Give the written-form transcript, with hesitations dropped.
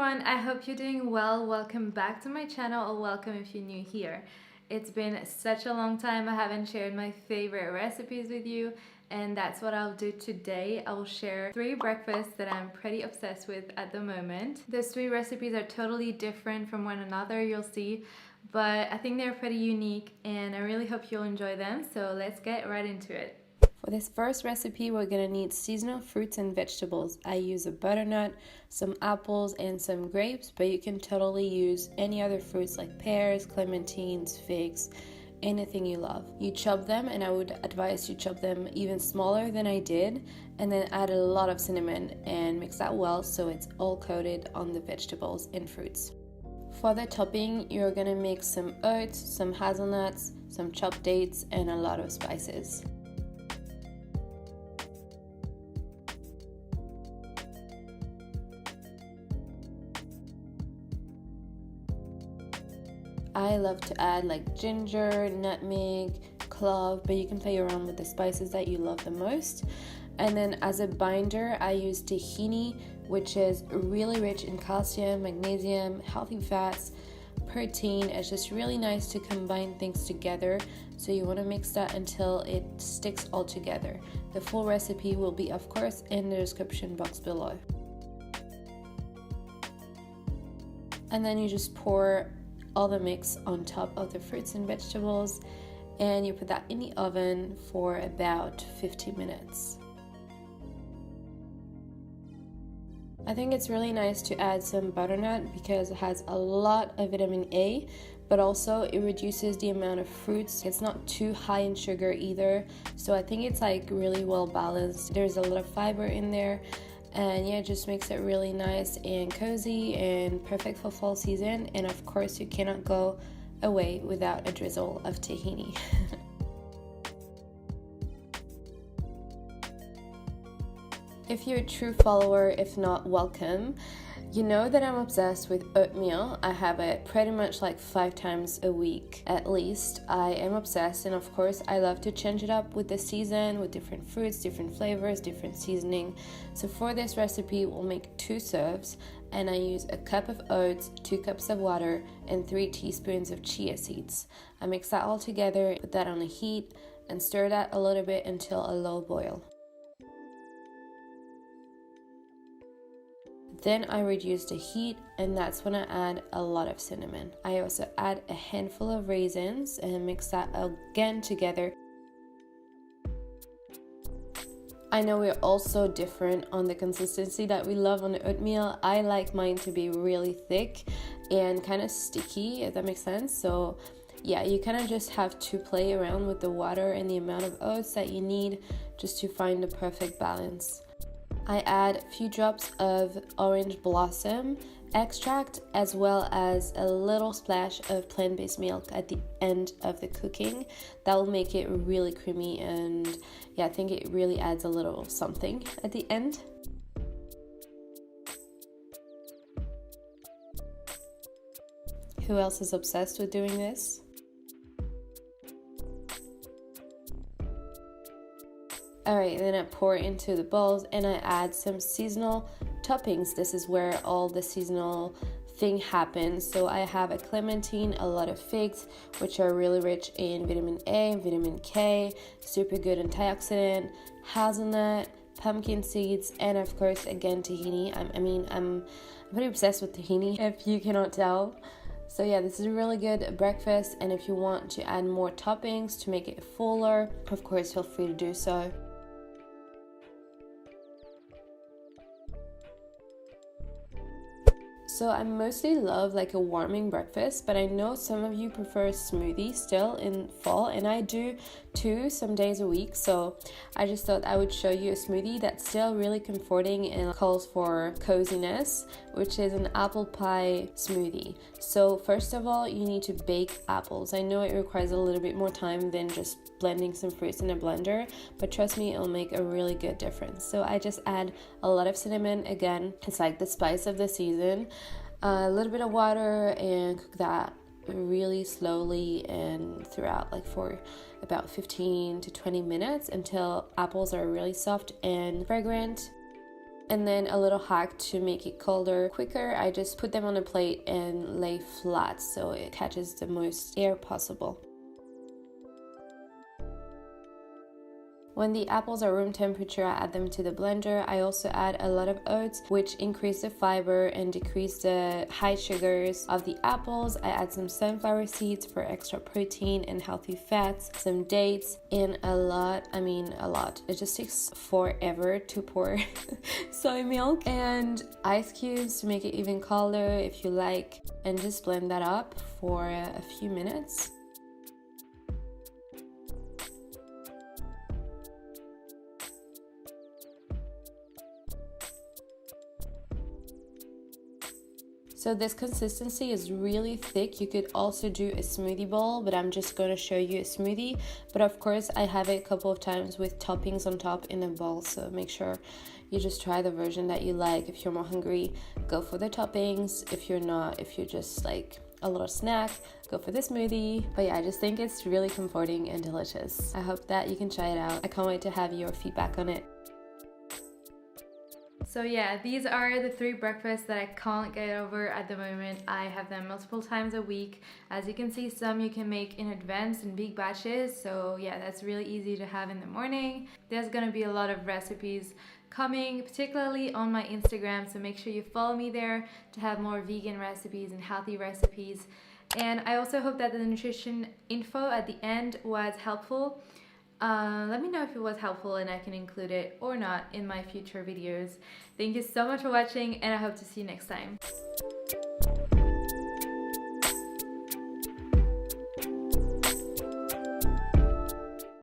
everyone, I hope you're doing well. Welcome back to my channel, or welcome if you're new here. It's been such a long time I haven't shared my favorite recipes with you, and that's what I'll do today. I'll share 3 breakfasts that I'm pretty obsessed with at the moment. Those 3 recipes are totally different from one another, you'll see, but I think they're pretty unique and I really hope you'll enjoy them, so let's get right into it. For this first recipe, we're going to need seasonal fruits and vegetables. I use a butternut, some apples, and some grapes, but you can totally use any other fruits like pears, clementines, figs, anything you love. You chop them, and I would advise you chop them even smaller than I did, and then add a lot of cinnamon and mix that well so it's all coated on the vegetables and fruits. For the topping, you're going to mix some oats, some hazelnuts, some chopped dates, and a lot of spices. I love to add like ginger, nutmeg, clove, but you can play around with the spices that you love the most. And then as a binder, I use tahini, which is really rich in calcium, magnesium, healthy fats, protein. It's just really nice to combine things together. So you want to mix that until it sticks all together. The full recipe will be, of course, in the description box below. And then you just pour all the mix on top of the fruits and vegetables, and you put that in the oven for about 50 minutes. I think it's really nice to add some butternut because it has a lot of vitamin A, but also it reduces the amount of fruits. It's not too high in sugar either, so I think it's like really well balanced. There's a lot of fiber in there, and yeah, it just makes it really nice and cozy and perfect for fall season. And of course, you cannot go away without a drizzle of tahini. If you're a true follower, if not, welcome. You know that I'm obsessed with oatmeal. I have it pretty much like 5 times a week at least. I am obsessed, and of course I love to change it up with the season, with different fruits, different flavors, different seasoning. So for this recipe, we'll make 2 serves, and I use a cup of oats, 2 cups of water, and 3 teaspoons of chia seeds. I mix that all together, put that on the heat, and stir that a little bit until a low boil. Then I reduce the heat, and that's when I add a lot of cinnamon. I also add a handful of raisins and mix that again together. I know we're also different on the consistency that we love on the oatmeal. I like mine to be really thick and kind of sticky, if that makes sense. So yeah, you kind of just have to play around with the water and the amount of oats that you need just to find the perfect balance. I add a few drops of orange blossom extract, as well as a little splash of plant-based milk at the end of the cooking. That will make it really creamy, and yeah, I think it really adds a little something at the end. Who else is obsessed with doing this? Alright, then I pour it into the bowls, and I add some seasonal toppings. This is where all the seasonal thing happens. So I have a clementine, a lot of figs, which are really rich in vitamin A and vitamin K, super good antioxidant, hazelnut, pumpkin seeds, and of course, again, tahini. I'm pretty obsessed with tahini, if you cannot tell. So yeah, this is a really good breakfast, and if you want to add more toppings to make it fuller, of course, feel free to do so. So I mostly love like a warming breakfast, but I know some of you prefer a smoothie still in fall, and I do too some days a week. So I just thought I would show you a smoothie that's still really comforting and calls for coziness, which is an apple pie smoothie. So first of all, you need to bake apples. I know it requires a little bit more time than just blending some fruits in a blender, but trust me, it'll make a really good difference. So I just add a lot of cinnamon. Again, it's like the spice of the season. A little bit of water, and cook that really slowly and throughout, like for about 15 to 20 minutes until apples are really soft and fragrant. And then a little hack to make it colder quicker, I just put them on a plate and lay flat so it catches the most air possible. When the apples are room temperature, I add them to the blender. I also add a lot of oats, which increase the fiber and decrease the high sugars of the apples. I add some sunflower seeds for extra protein and healthy fats, some dates, and a lot. It just takes forever to pour soy milk, and ice cubes to make it even colder if you like, and just blend that up for a few minutes. So this consistency is really thick. You could also do a smoothie bowl, but I'm just going to show you a smoothie. But of course, I have it a couple of times with toppings on top in a bowl. So make sure you just try the version that you like. If you're more hungry, go for the toppings. If you're not, if you're just like a little snack, go for the smoothie. But yeah, I just think it's really comforting and delicious. I hope that you can try it out. I can't wait to have your feedback on it. So yeah, these are the 3 breakfasts that I can't get over at the moment. I have them multiple times a week. As you can see, some you can make in advance in big batches. So yeah, that's really easy to have in the morning. There's gonna be a lot of recipes coming, particularly on my Instagram. So make sure you follow me there to have more vegan recipes and healthy recipes. And I also hope that the nutrition info at the end was helpful. Let me know if it was helpful and I can include it or not in my future videos. Thank you so much for watching, and I hope to see you next time.